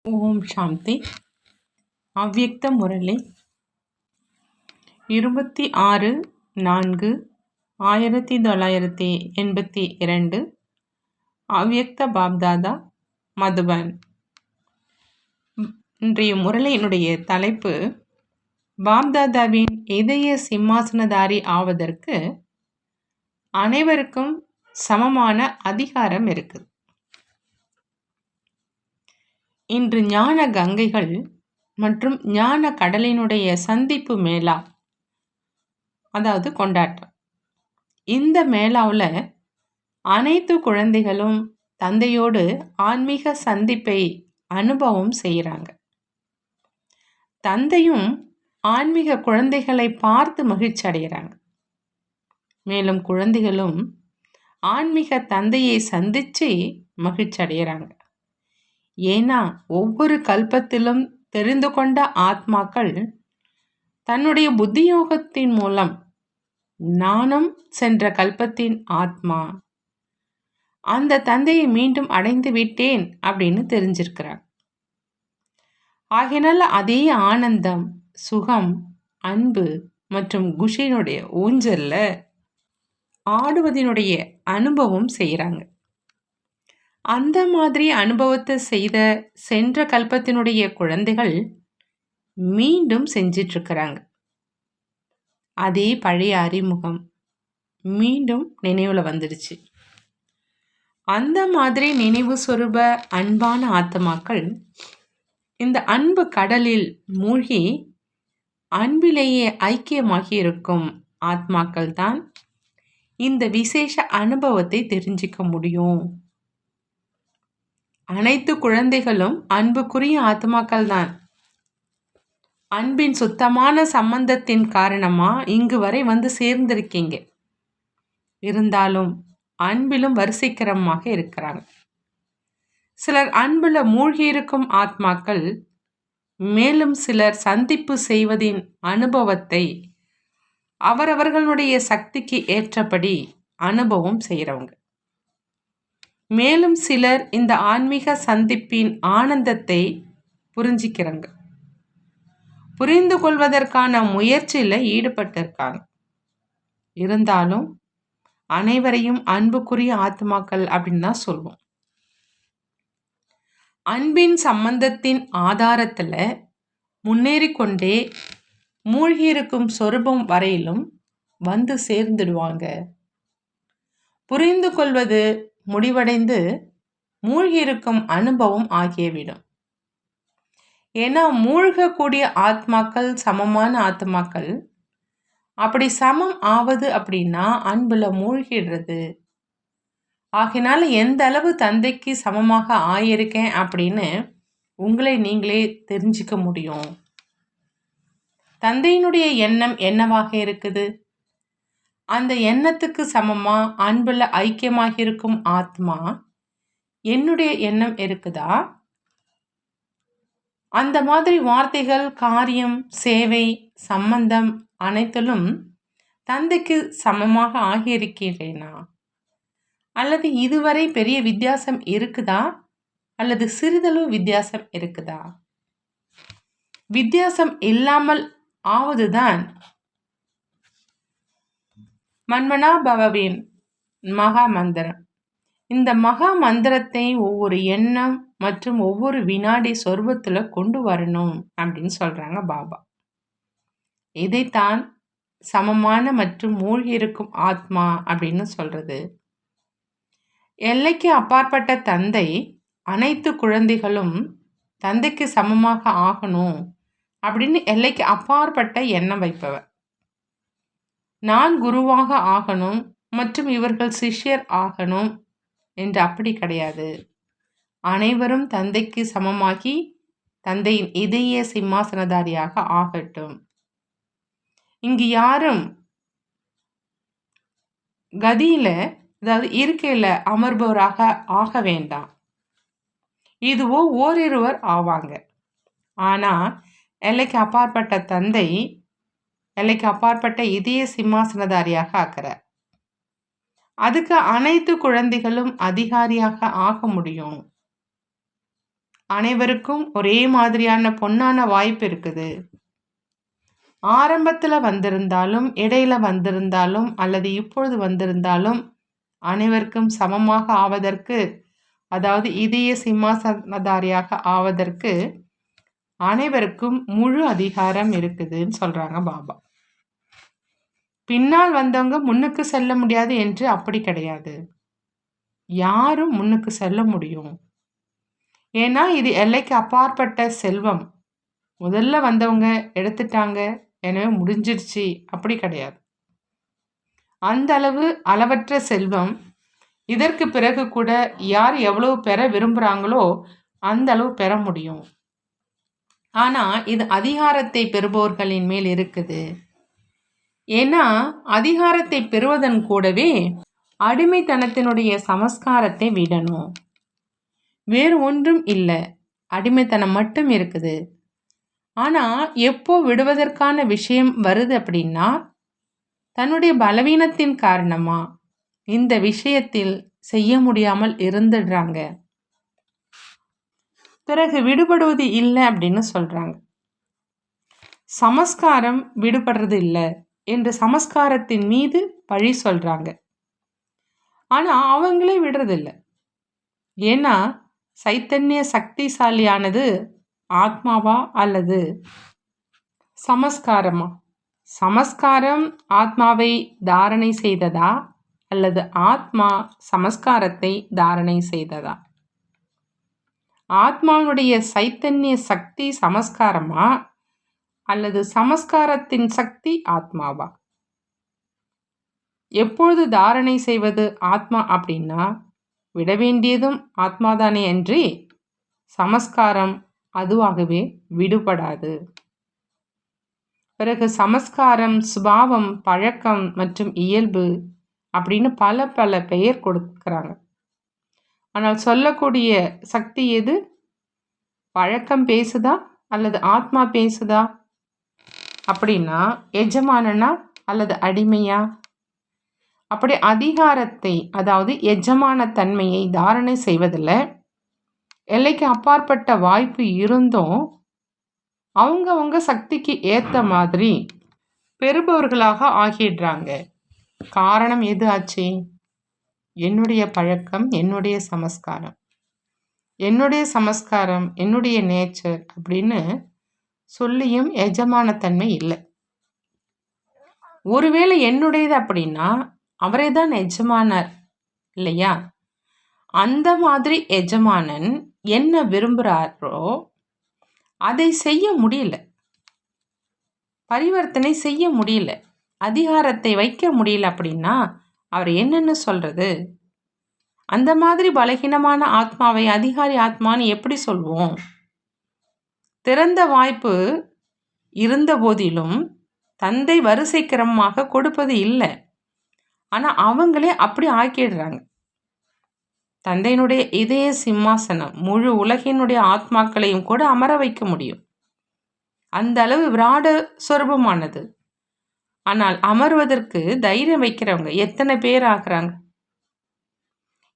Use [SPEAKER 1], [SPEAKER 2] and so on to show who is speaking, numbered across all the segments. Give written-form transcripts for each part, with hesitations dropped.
[SPEAKER 1] ஓம் சாந்தி. அவ்யக்த முரளி 26/4/1982. அவ்யக்த பாப்தாதா, மதுபன். இன்றைய முரளியினுடைய தலைப்பு, பாப்தாதாவின் இதய சிம்மாசனதாரி ஆவதற்கு அனைவருக்கும் சமமான அதிகாரம் இருக்கு. இன்று ஞான கங்கைகள் மற்றும் ஞான கடலினுடைய சந்திப்பு மேளா, அதாவது கொண்டாட்டம். இந்த மேளாவில் அனைத்து குழந்தைகளும் தந்தையோடு ஆன்மீக சந்திப்பை அனுபவம் செய்கிறாங்க. தந்தையும் ஆன்மீக குழந்தைகளை பார்த்து மகிழ்ச்சி அடைகிறாங்க. மேலும் குழந்தைகளும் ஆன்மீக தந்தையை சந்திச்சு மகிழ்ச்சி அடைகிறாங்க. ஏன்னா ஒவ்வொரு கல்பத்திலும் தெரிந்து கொண்ட ஆத்மாக்கள் தன்னுடைய புத்தியோகத்தின் மூலம் நானும் சென்ற கல்பத்தின் ஆத்மா, அந்த தந்தையை மீண்டும் அடைந்து விட்டேன் அப்படின்னு தெரிஞ்சிருக்கிறார். ஆகையினால அதே ஆனந்தம், சுகம், அன்பு மற்றும் குஷியினுடைய ஊஞ்சல்ல ஆடுவதனுடைய அனுபவம் செய்கிறாங்க. அந்த மாதிரி அனுபவத்தை செய்த சென்ற கல்பத்தினுடைய குழந்தைகள் மீண்டும் செஞ்சிட்டு இருக்கிறாங்க. அதே பழைய அறிமுகம் மீண்டும் நினைவுல வந்துடுச்சு. அந்த மாதிரி நினைவு சொரூப அன்பான ஆத்மாக்கள் இந்த அன்பு கடலில் மூழ்கி அன்பிலேயே ஐக்கியமாகி இருக்கும் ஆத்மாக்கள் தான் இந்த விசேஷ அனுபவத்தை தெரிஞ்சிக்க முடியும். அனைத்து குழந்தைகளும் அன்புக்குரிய ஆத்மாக்கள் தான். அன்பின் சுத்தமான சம்பந்தத்தின் காரணமா இங்கு வரை வந்து சேர்ந்திருக்கீங்க. இருந்தாலும் அன்பிலும் வரிசைக்கிரமமாக இருக்கிறாங்க. சிலர் அன்புல மூழ்கி இருக்கும் ஆத்மாக்கள், மேலும் சிலர் சந்திப்பு செய்வதின் அனுபவத்தை அவரவர்களுடைய சக்திக்கு ஏற்றபடி அனுபவம் செய்கிறவங்க. மேலும் சிலர் இந்த ஆன்மீக சந்திப்பின் ஆனந்தத்தை புரிஞ்சிக்கிறாங்க, புரிந்து கொள்வதற்கான முயற்சியில் ஈடுபட்டிருக்காங்க. இருந்தாலும் அனைவரையும் அன்புக்குரிய ஆத்மாக்கள் அப்படின்னு தான் சொல்வோம். அன்பின் சம்பந்தத்தின் ஆதாரத்தில் முன்னேறி கொண்டே மூழ்கியிருக்கும் சொரூபம் வரையிலும் வந்து சேர்ந்துடுவாங்க. புரிந்து கொள்வது முடிவடைந்து மூழ்கியிருக்கும் அனுபவம் ஆகியவிடும். ஏன்னா மூழ்கக்கூடிய ஆத்மாக்கள் சமமான ஆத்மாக்கள். அப்படி சமம் ஆவது அப்படின்னா அன்புல மூழ்கிடுறது. ஆகினால எந்த அளவு தந்தைக்கு சமமாக ஆயிருக்கேன் அப்படின்னு உங்களை நீங்களே தெரிஞ்சுக்க முடியும். தந்தையினுடைய எண்ணம் என்னவாக இருக்குது? அந்த எண்ணத்துக்கு சமமா அன்புல ஐக்கியமாக இருக்கும் ஆத்மா என்னுடைய எண்ணம் இருக்குதா? அந்த மாதிரி வார்த்தைகள், காரியம், சேவை, சம்பந்தம் அனைத்திலும் தந்தைக்கு சமமாக ஆகியிருக்கிறேனா? அல்லது இதுவரை பெரிய வித்தியாசம் இருக்குதா? அல்லது சிறிதளவு வித்தியாசம் இருக்குதா? வித்தியாசம் இல்லாமல் ஆவதுதான் மன்மனா பவவின் மகா மந்திரம். இந்த மகா மந்திரத்தை ஒவ்வொரு எண்ணம் மற்றும் ஒவ்வொரு வினாடி சொர்பத்தில் கொண்டு வரணும் அப்படின்னு சொல்றாங்க பாபா. இதைத்தான் சமமான மற்றும் மூழ்கி இருக்கும் ஆத்மா அப்படின்னு சொல்றது. எல்லைக்கு அப்பாற்பட்ட தந்தை அனைத்து குழந்தைகளும் தந்தைக்கு சமமாக ஆகணும் அப்படின்னு எல்லைக்கு அப்பாற்பட்ட எண்ணம் வைப்பவர். நான் குருவாக ஆகணும் மற்றும் இவர்கள் சிஷ்யர் ஆகணும் என்று அப்படி கிடையாது. அனைவரும் தந்தைக்கு சமமாகி தந்தையின் இதய சிம்மாசனதாரியாக ஆகட்டும். இங்கு யாரும் கதியில, அதாவது இருக்கையில அமர்பவராக ஆக வேண்டாம். இதுவோ ஓரிருவர் ஆவாங்க. ஆனா எல்லைக்கு அப்பாற்பட்ட தந்தை எல்லைக்கு அப்பாற்பட்ட இதய சிம்மாசனதாரியாக ஆக்கிறார். அதுக்கு அனைத்து குழந்தைகளும் அதிகாரியாக ஆக முடியும். அனைவருக்கும் ஒரே மாதிரியான பொன்னான வாய்ப்பு இருக்குது. ஆரம்பத்தில் வந்திருந்தாலும், இடையில வந்திருந்தாலும், அல்லது இப்பொழுது வந்திருந்தாலும் அனைவருக்கும் சமமாக ஆவதற்கு, அதாவது இதய சிம்மாசனதாரியாக ஆவதற்கு அனைவருக்கும் முழு அதிகாரம் இருக்குதுன்னு சொல்றாங்க பாபா. பின்னால் வந்தவங்க முன்னுக்கு செல்ல முடியாது என்று அப்படி கிடையாது. யாரும் முன்னுக்கு செல்ல முடியும். ஏன்னா இது எல்லைக்கு அப்பாற்பட்ட செல்வம். முதல்ல வந்தவங்க எடுத்துட்டாங்க, எனவே முடிஞ்சிடுச்சு, அப்படி கிடையாது. அந்த அளவற்ற செல்வம். இதற்கு பிறகு கூட யார் எவ்வளவு பெற விரும்புகிறாங்களோ அந்த அளவு பெற முடியும். ஆனால் இது அதிகாரத்தை பெறுபவர்களின் மேல் இருக்குது. ஏன்னா அதிகாரத்தை பெறுவதன் கூடவே அடிமைத்தனத்தினுடைய சமஸ்காரத்தை விடணும். வேறு ஒன்றும் இல்லை, அடிமைத்தனம் மட்டும் இருக்குது. ஆனால் எப்போ விடுவதற்கான விஷயம் வருது அப்படின்னா, தன்னுடைய பலவீனத்தின் காரணமா இந்த விஷயத்தில் செய்ய முடியாமல் இருந்துடுறாங்க. பிறகு விடுபடுவது இல்லை அப்படின்னு சொல்றாங்க. சமஸ்காரம் விடுபடுறது இல்லை என்று சமஸ்காரத்தின் மீது பழி சொல்றாங்க. ஆனா அவங்களே விடுறதில்லை. ஏன்னா சைத்தன்ய சக்திசாலியானது ஆத்மாவா அல்லது சமஸ்காரமா? சமஸ்காரம் ஆத்மாவை தாரணை செய்ததா அல்லது ஆத்மா சமஸ்காரத்தை தாரணை செய்ததா? ஆத்மாவுடைய சைத்தன்ய சக்தி சமஸ்காரமா அல்லது சமஸ்காரத்தின் சக்தி ஆத்மாவா? எப்பொழுது தாரணை செய்வது ஆத்மா அப்படின்னா, விட வேண்டியதும் ஆத்மாதானே அன்றி சமஸ்காரம் அதுவாகவே விடுபடாது. பிறகு சமஸ்காரம், சுபாவம், பழக்கம் மற்றும் இயல்பு அப்படின்னு பல பல பெயர் கொடுக்குறாங்க. ஆனால் சொல்லக்கூடிய சக்தி எது? பழக்கம் பேசுதா அல்லது ஆத்மா பேசுதா? அப்படின்னா எஜமானனா அல்லது அடிமையா? அப்படி அதிகாரத்தை, அதாவது எஜமான தன்மையை தாரணை செய்வதில் எல்லைக்கு அப்பாற்பட்ட வாய்ப்பு இருந்தும் அவங்க சக்திக்கு ஏற்ற மாதிரி பெறுபவர்களாக ஆகிடுறாங்க. காரணம் எது ஆச்சு? என்னுடைய பழக்கம், என்னுடைய சமஸ்காரம், என்னுடைய நேச்சர் அப்படின்னு சொல்லியும் எஜமானத்தன்மை இல்லை. ஒருவேளை என்னுடையது அப்படின்னா அவரே தான் எஜமானர் இல்லையா? அந்த மாதிரி எஜமானன் என்ன விரும்புகிறாரோ அதை செய்ய முடியல, பரிவர்த்தனை செய்ய முடியல, அதிகாரத்தை வைக்க முடியல அப்படின்னா அவர் என்னன்னு சொல்றது? அந்த மாதிரி பலகீனமான ஆத்மாவை அதிகாரி ஆத்மான்னு எப்படி சொல்வோம்? திறந்த வாய்ப்பு இருந்த போதிலும் தந்தை வரிசை கிரமமாக கொடுப்பது இல்லை. ஆனால் அவங்களே அப்படி ஆக்கிடுறாங்க. தந்தையினுடைய இதய சிம்மாசனம் முழு உலகினுடைய ஆத்மாக்களையும் கூட அமர வைக்க முடியும். அந்த அளவு விராட சொரூபமானது. ஆனால் அமர்வதற்கு தைரியம் வைக்கிறவங்க எத்தனை பேர் ஆகிறாங்க?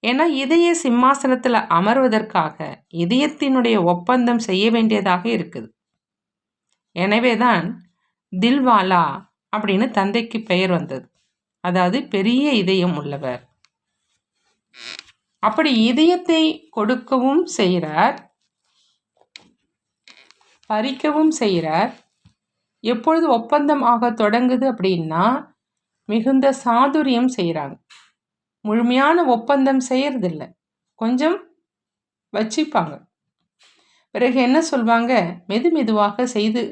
[SPEAKER 1] ஏன்னா இதய சிம்மாசனத்தில் அமர்வதற்காக இதயத்தினுடைய ஒப்பந்தம் செய்ய வேண்டியதாக இருக்குது. எனவே தான் தில்வாலா அப்படின்னு தந்தைக்கு பெயர் வந்தது. அதாவது பெரிய இதயம் உள்ளவர். அப்படி இதயத்தை கொடுக்கவும் செய்கிறார், பறிக்கவும் செய்கிறார். எப்பொழுது ஒப்பந்தம் ஆக தொடங்குது அப்படின்னா மிகுந்த சாதுரியம் செய்கிறாங்க. முழுமையான ஒப்பந்தம் செய்யறதில்லை, கொஞ்சம் வச்சிப்பாங்க. பிறகு என்ன சொல்வாங்க? மெதுவாக செய்து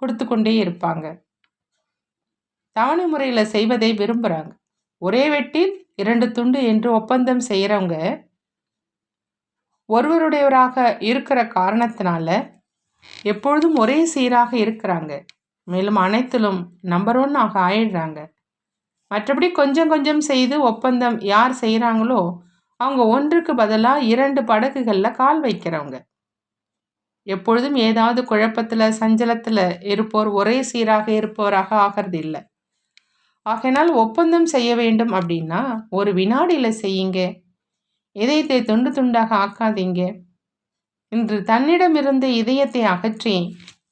[SPEAKER 1] கொடுத்து கொண்டே இருப்பாங்க. தவணை முறையில் செய்வதை விரும்புகிறாங்க. ஒரே வெட்டில் 2 துண்டு என்று ஒப்பந்தம் செய்கிறவங்க ஒருவருடையவராக இருக்கிற காரணத்தினால எப்பொழுதும் ஒரே சீராக இருக்கிறாங்க. மேலும் அனைத்திலும் நம்பர் 1 ஆக ஆயிடுறாங்க. மற்றபடி கொஞ்சம் கொஞ்சம் செய்து ஒப்பந்தம் யார் செய்கிறாங்களோ அவங்க ஒன்றுக்கு பதிலாக 2 படகுகளில் கால் வைக்கிறவங்க. எப்பொழுதும் ஏதாவது குழப்பத்தில் சஞ்சலத்தில் இருப்போர் ஒரே சீராக இருப்பவராக ஆகிறது இல்லை. ஆகையினால் ஒப்பந்தம் செய்ய வேண்டும் அப்படின்னா 1 வினாடியில் செய்யுங்க. இதயத்தை துண்டு துண்டாக ஆக்காதீங்க. இன்று தன்னிடமிருந்து இதயத்தை அகற்றி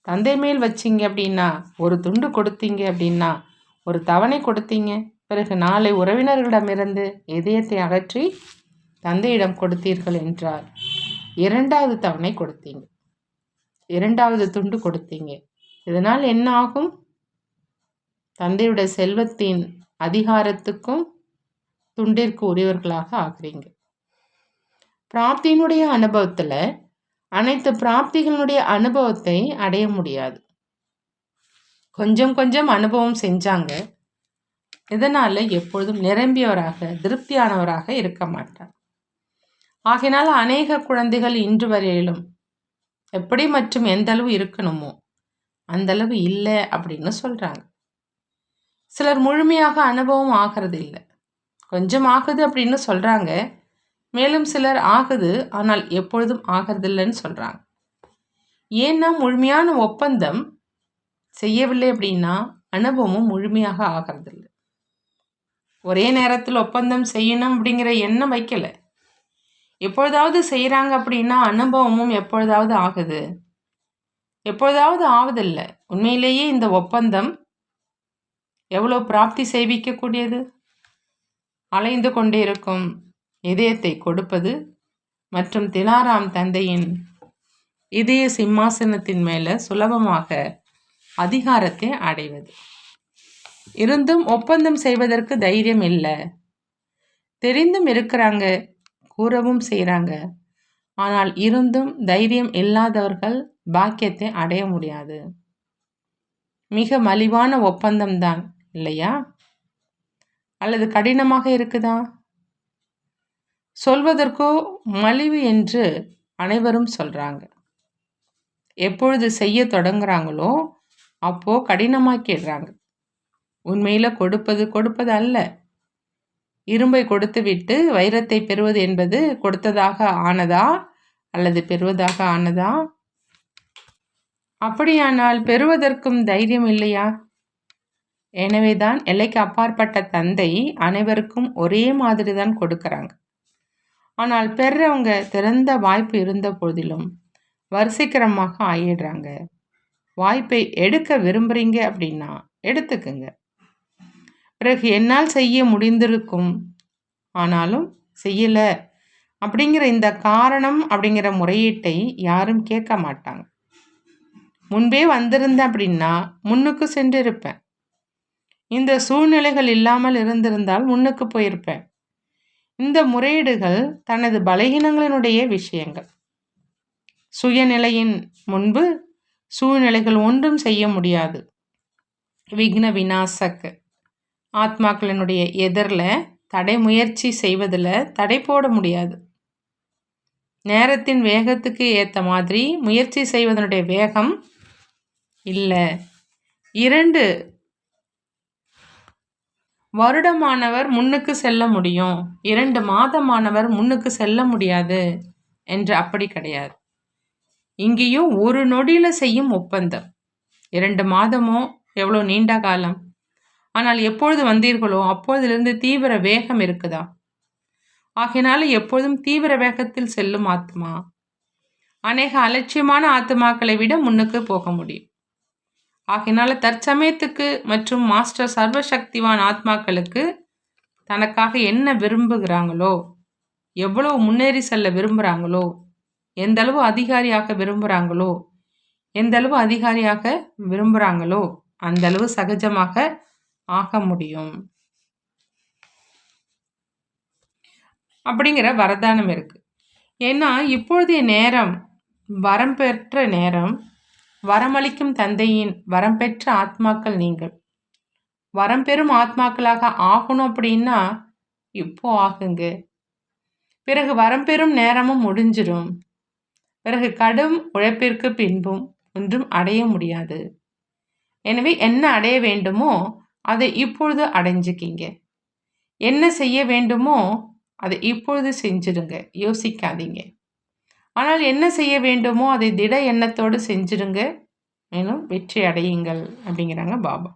[SPEAKER 1] தந்தை மேல் வச்சிங்க அப்படின்னா, ஒரு துண்டு கொடுத்தீங்க அப்படின்னா, ஒரு தவணை கொடுத்தீங்க, பிறகு நாளை உறவினர்களிடமிருந்து இதயத்தை அகற்றி தந்தையிடம் கொடுத்தீர்கள் என்றால் 2வது தவணை கொடுத்தீங்க, 2வது துண்டு கொடுத்தீங்க. இதனால் என்ன ஆகும்? தந்தையுடைய செல்வத்தின் அதிகாரத்துக்கும் துண்டிற்கு உரியவர்களாக ஆகிறீங்க. பிராப்தியினுடைய அனுபவத்தில் அனைத்து பிராப்திகளுடைய அனுபவத்தை அடைய முடியாது. கொஞ்சம் கொஞ்சம் அனுபவம் செஞ்சாங்க, இதனால் எப்பொழுதும் நிரம்பியவராக திருப்தியானவராக இருக்க மாட்டார். ஆகையினால் அநேக குழந்தைகள் இன்று வரையிலும் எப்படி மற்றும் எந்த அளவு இருக்கணுமோ அந்த அளவு இல்லை அப்படின்னு சொல்கிறாங்க. சிலர் முழுமையாக அனுபவம் ஆகிறது இல்லை, கொஞ்சம் ஆகுது அப்படின்னு சொல்கிறாங்க. மேலும் சிலர் ஆகுது ஆனால் எப்பொழுதும் ஆகிறதில்லைன்னு சொல்கிறாங்க. ஏன்னா முழுமையான ஒப்பந்தம் செய்யவில்லை அப்படின்னா அனுபவமும் முழுமையாக ஆகிறதில்லை. ஒரே நேரத்தில் ஒப்பந்தம் செய்யணும் அப்படிங்கிற எண்ணம் வைக்கலை. எப்பொழுதாவது செய்கிறாங்க அப்படின்னா அனுபவமும் எப்பொழுதாவது ஆகுது, எப்பொழுதாவது ஆவதில்லை. உண்மையிலேயே இந்த ஒப்பந்தம் எவ்வளோ பிராப்தி செய்விக்கக்கூடியது. அலைந்து கொண்டே இருக்கும் இதயத்தை கொடுப்பது மற்றும் திலாராம் தந்தையின் இதய சிம்மாசனத்தின் மேலே சுலபமாக அதிகாரத்தை அடைவது. இருந்தும் ஒப்பந்தம் செய்வதற்கு தைரியம் இல்லை. தெரிந்தும் இருக்கிறாங்க, கூறவும் செய்கிறாங்க. ஆனால் இருந்தும் தைரியம் இல்லாதவர்கள் பாக்கியத்தை அடைய முடியாது. மிக மலிவான ஒப்பந்தம்தான் இல்லையா? அல்லது கடினமாக இருக்குதா? சொல்வதற்கோ மலிவு என்று அனைவரும் சொல்கிறாங்க. எப்பொழுது செய்ய தொடங்குறாங்களோ அப்போ கடினமாக்கிடுறாங்க. உண்மையில் கொடுப்பது அல்ல. இரும்பை கொடுத்து விட்டு வைரத்தை பெறுவது என்பது கொடுத்ததாக ஆனதா அல்லது பெறுவதாக ஆனதா? அப்படியானால் பெறுவதற்கும் தைரியம் இல்லையா? எனவேதான் எல்லைக்கு அப்பாற்பட்ட தந்தை அனைவருக்கும் ஒரே மாதிரி தான் கொடுக்கறாங்க. ஆனால் பெறவங்க திறந்த வாய்ப்பு இருந்த போதிலும் வரிசைக்கிரமாக ஆயிடுறாங்க. வாய்ப்பை எடுக்க விரும்புகிறீங்க அப்படின்னா எடுத்துக்குங்க. பிறகு என்னால் செய்ய முடிந்திருக்கும் ஆனாலும் செய்யலை அப்படிங்கிற இந்த காரணம் அப்படிங்கிற முறையீட்டை யாரும் கேட்க மாட்டாங்க. முன்பே வந்திருந்தேன் அப்படின்னா முன்னுக்கு சென்று இருப்பேன். இந்த சூழ்நிலைகள் இல்லாமல் இருந்திருந்தால் முன்னுக்கு போயிருப்பேன். இந்த முறையீடுகள் தனது பலகீனங்களினுடைய விஷயங்கள். சுயநிலையின் முன்பு சூழ்நிலைகள் ஒன்றும் செய்ய முடியாது. விக்ன விநாசக் ஆத்மாக்களினுடைய எதிரில் தடை முயற்சி செய்வதில் தடை போட முடியாது. நேரத்தின் வேகத்துக்கு ஏற்ற மாதிரி முயற்சி செய்வதனுடைய வேகம் இல்லை. 2 வருடமானவர் முன்னுக்கு செல்ல முடியும், 2 மாதமானவர் முன்னுக்கு செல்ல முடியாது என்று அப்படி கிடையாது. இங்கேயும் ஒரு நொடியில் செய்யும் ஒப்பந்தம். 2 மாதமோ எவ்வளோ நீண்ட காலம். ஆனால் எப்பொழுது வந்தீர்களோ அப்பொழுதிலிருந்து தீவிர வேகம் இருக்குதா? ஆகையினால எப்பொழுதும் தீவிர வேகத்தில் செல்லும் ஆத்மா அநேக அலட்சியமான ஆத்மாக்களை விட முன்னுக்கு போக முடியும். ஆகையினால தற்சமயத்துக்கு மற்றும் மாஸ்டர் சர்வசக்திவான் ஆத்மாக்களுக்கு தனக்காக என்ன விரும்புகிறாங்களோ, எவ்வளவு முன்னேறி செல்ல விரும்புகிறாங்களோ, எந்த அளவு அதிகாரியாக விரும்புகிறாங்களோ அந்த அளவு சகஜமாக ஆக முடியும் அப்படிங்கிற வரதானம் இருக்கு. ஏன்னா இப்பொழுதைய நேரம் வரம் பெற்ற நேரம். வரமளிக்கும் தந்தையின் வரம் பெற்ற ஆத்மாக்கள் நீங்கள். வரம் பெறும் ஆத்மாக்களாக ஆகணும் அப்படின்னா இப்போ ஆகுங்க. பிறகு வரம் பெறும் நேரமும் முடிஞ்சிடும். பிறகு கடும் உழைப்பிற்கு பின்பும் ஒன்றும் அடைய முடியாது. எனவே என்ன அடைய வேண்டுமோ அதை இப்பொழுது அடைஞ்சிக்கிங்க. என்ன செய்ய வேண்டுமோ அதை இப்பொழுது செஞ்சிடுங்க, யோசிக்காதீங்க. ஆனால் என்ன செய்ய வேண்டுமோ அதை திட எண்ணத்தோடு செஞ்சிடுங்க, மேலும் வெற்றி அடையுங்கள் அப்படிங்கிறாங்க பாபா.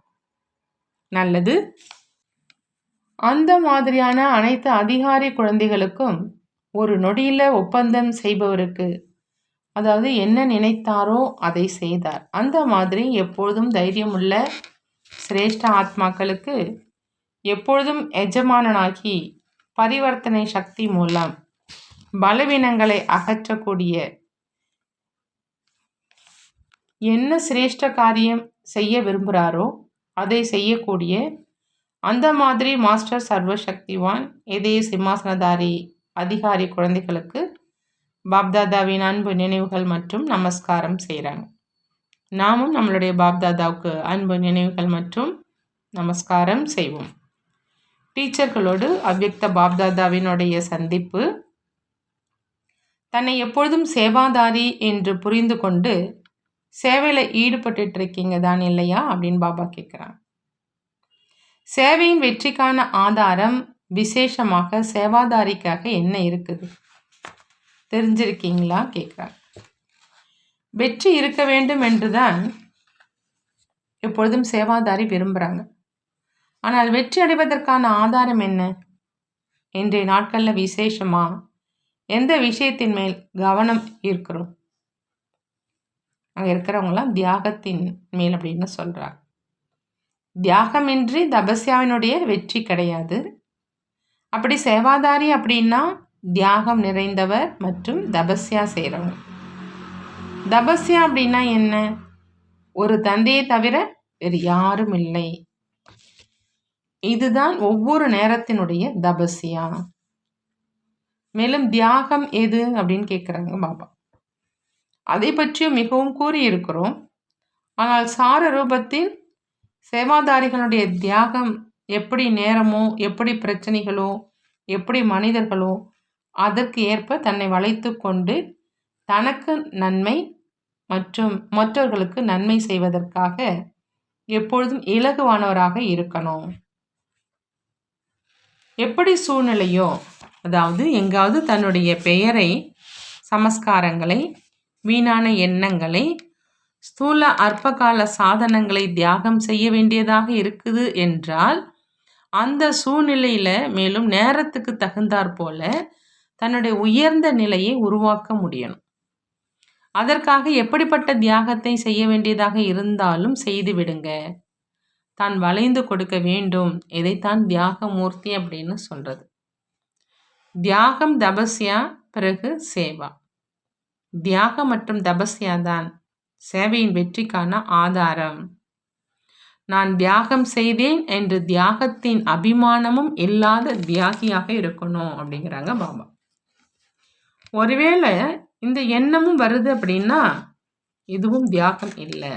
[SPEAKER 1] நல்லது. அந்த மாதிரியான அனைத்து அதிகாரி குழந்தைகளுக்கும் ஒரு நொடியில் ஒப்பந்தம் செய்பவருக்கு அதாவது என்ன நினைத்தாரோ அதை செய்தார். அந்த மாதிரி எப்பொழுதும் தைரியமுள்ள சிரேஷ்ட ஆத்மாக்களுக்கு எப்பொழுதும் எஜமானனாகி பரிவர்த்தனை சக்தி மூலம் பலவீனங்களை அகற்றக்கூடிய என்ன சிரேஷ்ட காரியம் செய்ய விரும்புகிறாரோ அதை செய்யக்கூடிய அந்த மாதிரி மாஸ்டர் சர்வசக்திவான் இதய சிம்மாசனதாரி அதிகாரி குழந்தைகளுக்கு பாப்தாதாவின் அன்பு நினைவுகள் மற்றும் நமஸ்காரம் செய்கிறாங்க. நாமும் நம்மளுடைய பாப்தாதாவுக்கு அன்பு நினைவுகள் மற்றும் நமஸ்காரம் செய்வோம். டீச்சர்களோடு அவ்யக்த பாப்தாதாவினுடைய சந்திப்பு. தன்னை எப்பொழுதும் சேவாதாரி என்று புரிந்து கொண்டு சேவையில் ஈடுபட்டு இருக்கீங்க தான் இல்லையா அப்படின்னு பாபா கேட்குறாங்க. சேவையின் வெற்றிக்கான ஆதாரம் விசேஷமாக சேவாதாரிக்காக என்ன இருக்குது தெரிஞ்சிருக்கீங்களா கேட்குறாங்க. வெற்றி இருக்க வேண்டும் என்றுதான் எப்பொழுதும் சேவாதாரி விரும்புகிறாங்க. ஆனால் வெற்றி அடைவதற்கான ஆதாரம் என்ன? இன்றைய நாட்களில் விசேஷமாக எந்த விஷயத்தின் மேல் கவனம் இருக்கிறோம்? அங்கே இருக்கிறவங்களாம் தியாகத்தின் மேல் அப்படின்னு சொல்கிறாங்க. தியாகமின்றி தபஸ்யாவினுடைய வெற்றி கிடையாது. அப்படி சேவாதாரி அப்படின்னா தியாகம் நிறைந்தவர் மற்றும் தபஸ்யா செய்கிறவங்க. தபஸ்யா அப்படின்னா என்ன? ஒரு தந்தையை தவிர வேறு யாரும் இல்லை. இதுதான் ஒவ்வொரு நேரத்தினுடைய தபஸ்யா. மேலும் தியாகம் எது அப்படின்னு கேட்குறாங்க பாபா. அதை பற்றியும் மிகவும் கூறியிருக்கிறோம். ஆனால் சார ரூபத்தில் சேவாதாரிகளுடைய தியாகம் எப்படி நேரமோ, எப்படி பிரச்சனைகளோ, எப்படி மனிதர்களோ அதற்கு ஏற்ப தன்னை வளைத்து கொண்டு தனக்கு நன்மை மற்றும் மற்றவர்களுக்கு நன்மை செய்வதற்காக எப்பொழுதும் இலகுவானவராக இருக்கணும். எப்படி சூழ்நிலையோ, அதாவது எங்காவது தன்னுடைய பெயரை, சமஸ்காரங்களை, வீணான எண்ணங்களை, ஸ்தூல அற்பகால சாதனங்களை தியாகம் செய்ய வேண்டியதாக இருக்குது என்றால் அந்த சூழ்நிலையில் மேலும் நேரத்துக்கு தகுந்தாற் போல தன்னுடைய உயர்ந்த நிலையை உருவாக்க முடியணும். அதற்காக எப்படிப்பட்ட தியாகத்தை செய்ய வேண்டியதாக இருந்தாலும் செய்து விடுங்க. தான் வளைந்து கொடுக்க வேண்டும். இதைத்தான் தியாகமூர்த்தி அப்படின்னு சொல்றது. தியாகம், தபஸ்யா, பிறகு சேவா. தியாகம் மற்றும் தபஸ்யா தான் சேவையின் வெற்றிக்கான ஆதாரம். நான் தியாகம் செய்தேன் என்று தியாகத்தின் அபிமானமும் இல்லாத தியாகியாக இருக்கணும் அப்படிங்கிறாங்க பாபா. ஒருவேளை இந்த எண்ணமும் வருது அப்படின்னா இதுவும் தியாகம் இல்லை.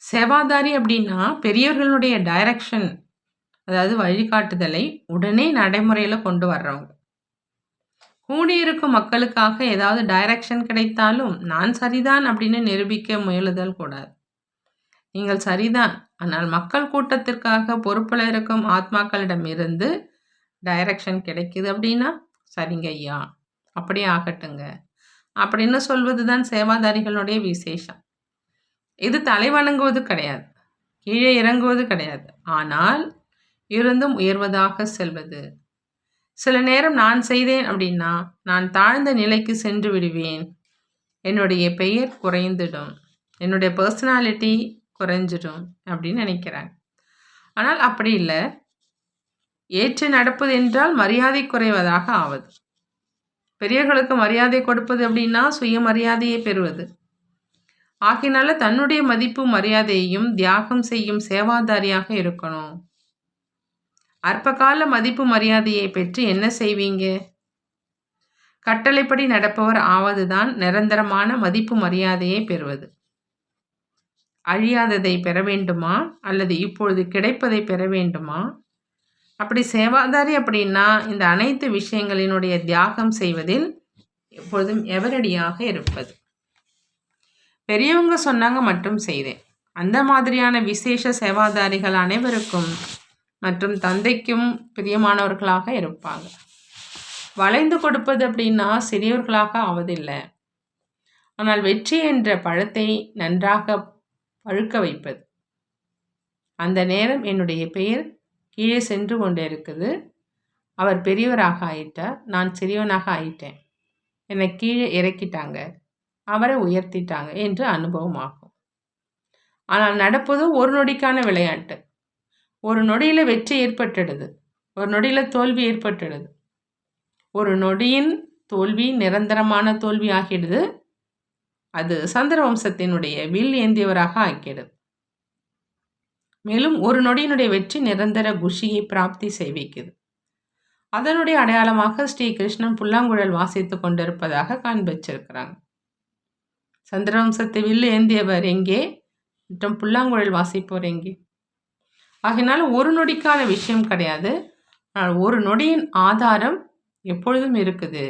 [SPEAKER 1] சேவாதாரி அப்படின்னா பெரியவர்களுடைய டைரக்ஷன், அதாவது வழிகாட்டுதலை உடனே நடைமுறையில் கொண்டு வர்றவங்க. கூடியிருக்கும் மக்களுக்காக ஏதாவது டைரக்ஷன் கிடைத்தாலும் நான் சரிதான் அப்படின்னு நிரூபிக்க முயலுதல் கூடாது. நீங்கள் சரிதான், ஆனால் மக்கள் கூட்டத்திற்காக பொறுப்பில் இருக்கும் ஆத்மாக்களிடமிருந்து டைரக்ஷன் கிடைக்குது அப்படின்னா சரிங்க ஐயா, அப்படியே ஆகட்டுங்க அப்படின்னு சொல்வது தான் சேவாதாரிகளுடைய விசேஷம். இது தலை வணங்குவது கிடையாது, கீழே இறங்குவது கிடையாது, ஆனால் இருந்தும் உயர்வதாக செல்வது. சில நேரம் நான் செய்தேன் அப்படின்னா நான் தாழ்ந்த நிலைக்கு சென்று விடுவேன். என்னுடைய பெயர் குறைந்துடும், என்னுடைய பர்சனாலிட்டி குறைஞ்சிடும் அப்படின்னு நினைக்கிறாங்க. ஆனால் அப்படி இல்லை. ஏற்று நடப்பது என்றால் மரியாதை குறைவதாக ஆவது. பெரியவர்களுக்கு மரியாதை கொடுப்பது அப்படின்னா சுயமரியாதையை பெறுவது. ஆகினால தன்னுடைய மதிப்பு மரியாதையையும் தியாகம் செய்யும் சேவாதாரியாக இருக்கணும். அற்பகால மதிப்பு மரியாதையை பெற்று என்ன செய்வீங்க? கட்டளைப்படி நடப்பவர் ஆவதுதான் நிரந்தரமான மதிப்பு மரியாதையை பெறுவது. அழியாததை பெற வேண்டுமா அல்லது இப்பொழுது கிடைப்பதை பெற வேண்டுமா? அப்படி சேவாதாரி அப்படின்னா இந்த அனைத்து விஷயங்களினுடைய தியாகம் செய்வதில் எப்பொழுதும் எவரடியாக இருப்பது. பெரியவங்க சொன்னாங்க மற்றும் செய்தேன். அந்த மாதிரியான விசேஷ சேவாதாரிகள் அனைவருக்கும் மற்றும் தந்தைக்கும் பிரியமானவர்களாக இருப்பாங்க. வளைந்து கொடுப்பது அப்படின்னா சிறியவர்களாக ஆவதில்லை, ஆனால் வெற்றி என்ற பழத்தை நன்றாக பழுக்க வைப்பது. அந்த நேரம் என்னுடைய பெயர் கீழே சென்று கொண்டே இருக்குது. அவர் பெரியவராக ஆயிட்டார், நான் சிறியவனாக ஆயிட்டேன். என்னை கீழே இறக்கிட்டாங்க, அவரை உயர்த்திட்டாங்க என்று அனுபவமாகும். ஆனால் நடப்பது ஒரு நொடிக்கான விளையாட்டு. ஒரு நொடியில் வெற்றி ஏற்பட்டுடுது, ஒரு நொடியில் தோல்வி ஏற்பட்டுடுது. ஒரு நொடியின் தோல்வி நிரந்தரமான தோல்வி ஆகிடுது. அது சந்திர வம்சத்தினுடைய வில் ஏந்தியவராக ஆக்கிடுது. மேலும் ஒரு நொடியினுடைய வெற்றி நிரந்தர குஷியை பிராப்தி செய்விக்குது. அதனுடைய அடையாளமாக ஸ்ரீ கிருஷ்ணன் புல்லாங்குழல் வாசித்து கொண்டிருப்பதாக காண்பிச்சிருக்கிறாங்க. சந்திரவம்சத்தை வில்லு ஏந்தியவர் எங்கே மற்றும் புல்லாங்குழல் வாசிப்போர் எங்கே? ஆகினால ஒரு நொடிக்கான விஷயம் கிடையாது, ஆனால் ஒரு நொடியின் ஆதாரம் எப்பொழுதும் இருக்குது.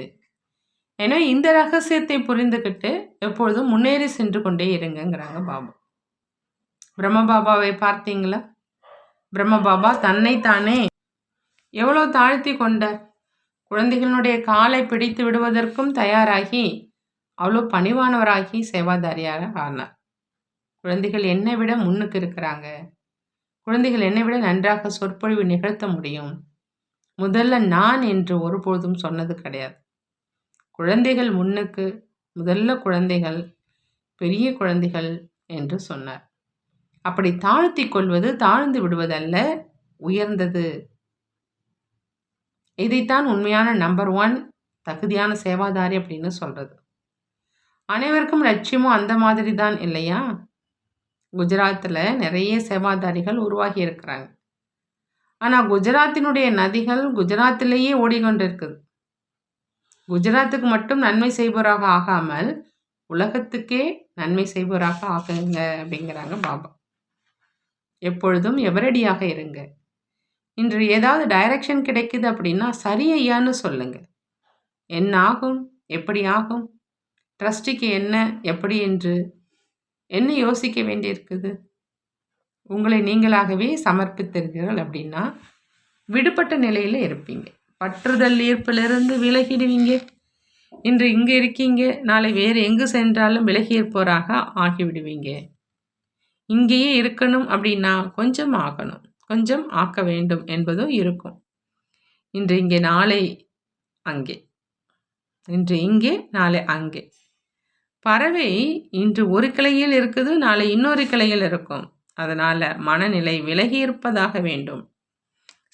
[SPEAKER 1] ஏன்னா இந்த ரகசியத்தை புரிந்துக்கிட்டு எப்பொழுதும் முன்னேறி சென்று கொண்டே இருங்கிறாங்க பாபா. பிரம்ம பாபாவை பார்த்தீங்களா? பிரம்ம பாபா தன்னைத்தானே எவ்வளோ தாழ்த்தி கொண்டார். குழந்தைகளுடைய காலை பிடித்து விடுவதற்கும் தயாராகி அவ்வளோ பணிவானவராகி சேவாதாரியாக ஆனார். குழந்தைகள் என்னை விட முன்னுக்கு இருக்கிறாங்க, குழந்தைகள் என்னை விட நன்றாக சொற்பொழிவு நிகழ்த்த முடியும், முதல்ல நான் என்று ஒருபொழுதும் சொன்னது கிடையாது. குழந்தைகள் முன்னுக்கு, முதல்ல குழந்தைகள், பெரிய குழந்தைகள் என்று சொன்னார். அப்படி தாழ்த்தி கொள்வது தாழ்ந்து விடுவதல்ல, உயர்ந்தது. இதைத்தான் உண்மையான நம்பர் 1 தகுதியான சேவாதாரி அப்படின்னு சொல்றது. அனைவருக்கும் லட்சியமும் அந்த மாதிரி தான் இல்லையா? குஜராத்தில் நிறைய சேவாதாரிகள் உருவாகி இருக்கிறாங்க. ஆனால் குஜராத்தினுடைய நதிகள் குஜராத்திலேயே ஓடிக்கொண்டிருக்குது. குஜராத்துக்கு மட்டும் நன்மை செய்பவராக ஆகாமல் உலகத்துக்கே நன்மை செய்பவராக ஆகுங்க அப்படிங்கிறாங்க பாபா. எப்பொழுதும் எவரடியாக இருங்க. இன்று ஏதாவது டைரக்ஷன் கிடைக்குது அப்படின்னா சரி ஐயான்னு சொல்லுங்க. என்ன ஆகும், எப்படி ஆகும், ட்ரஸ்டிக்கு என்ன, எப்படி என்று என்ன யோசிக்க வேண்டியிருக்குது? உங்களை நீங்களாகவே சமர்ப்பித்தீர்கள் அப்படின்னா விடுபட்ட நிலையில் இருப்பீங்க. பற்றுதல் ஈர்ப்பிலிருந்து விலகிடுவீங்க. இன்று இங்கே இருக்கீங்க, நாளை வேறு எங்கு சென்றாலும் விலகி இருப்போராக ஆகிவிடுவீங்க. இங்கேயே இருக்கணும் அப்படின்னா கொஞ்சம் ஆகணும், கொஞ்சம் ஆக்க வேண்டும் என்பதும் இருக்கும். இன்று இங்கே நாளை அங்கே, இன்று இங்கே நாளை அங்கே. பறவை இன்று ஒரு கிளையில் இருக்குது, நாளை இன்னொரு கிளையில் இருக்கும். அதனால் மனநிலை விலகி இருப்பதாக வேண்டும்.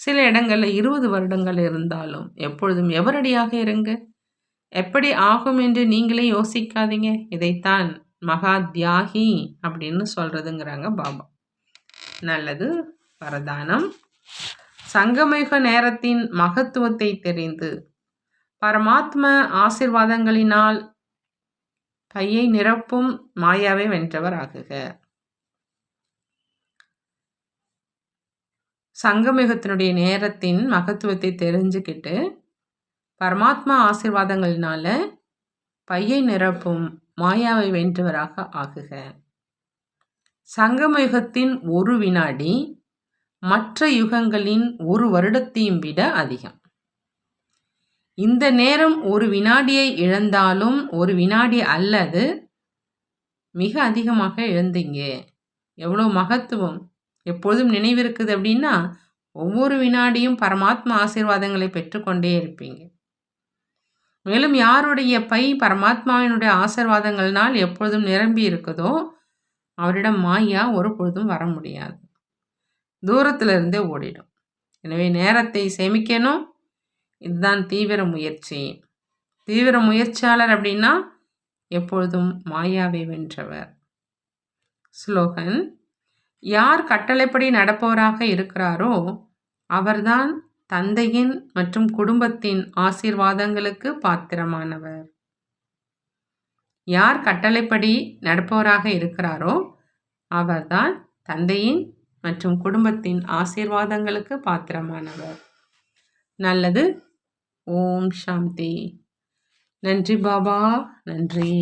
[SPEAKER 1] சில இடங்களில் 20 வருடங்கள் இருந்தாலும் எப்பொழுதும் எவரடியாக இருங்க. எப்படி ஆகும் என்று நீங்களே யோசிக்காதீங்க. இதைத்தான் மகா தியாகி அப்படின்னு சொல்கிறதுங்கிறாங்க பாபா. நல்லது. வரதானம். சங்கமயுக நேரத்தின் மகத்துவத்தை தெரிந்து பரமாத்ம ஆசீர்வாதங்களினால் பையை நிரப்பும் மாயாவை வென்றவர் ஆகுக. சங்கமயுகத்தினுடைய நேரத்தின் மகத்துவத்தை தெரிஞ்சுக்கிட்டு பரமாத்மா ஆசீர்வாதங்களினால பையை நிரப்பும் மாயாவை வென்றவராக ஆகுக. சங்கமயுகத்தின் ஒரு வினாடி மற்ற யுகங்களின் ஒரு வருடத்தையும் விட அதிகம். இந்த நேரம் ஒரு வினாடியை இழந்தாலும் ஒரு வினாடி அல்லது மிக அதிகமாக இழந்தீங்க. எவ்வளோ மகத்துவம் எப்பொழுதும் நினைவிருக்குது அப்படின்னா ஒவ்வொரு வினாடியும் பரமாத்மா ஆசீர்வாதங்களை பெற்றுக்கொண்டே இருப்பீங்க. மேலும் யாருடைய பை பரமாத்மாவினுடைய ஆசீர்வாதங்கள்னால் எப்பொழுதும் நிரம்பி இருக்குதோ அவரிடம் மாயா ஒரு பொழுதும் வர முடியாது, தூரத்திலிருந்தே ஓடிடும். எனவே நேரத்தை சேமிக்கணும். இதுதான் தீவிர முயற்சி. தீவிர முயற்சியாளர் அப்படின்னா எப்பொழுதும் மாயாவை வென்றவர். ஸ்லோகன். யார் கட்டளைப்படி நடப்பவராக இருக்கிறாரோ அவர்தான் தந்தையின் மற்றும் குடும்பத்தின் ஆசீர்வாதங்களுக்கு பாத்திரமானவர். யார் கட்டளைப்படி நடப்பவராக இருக்கிறாரோ அவர்தான் தந்தையின் மற்றும் குடும்பத்தின் ஆசீர்வாதங்களுக்கு பாத்திரமானவர். நல்லது. ஓம் சாந்தி. நன்றி பாபா, நன்றி.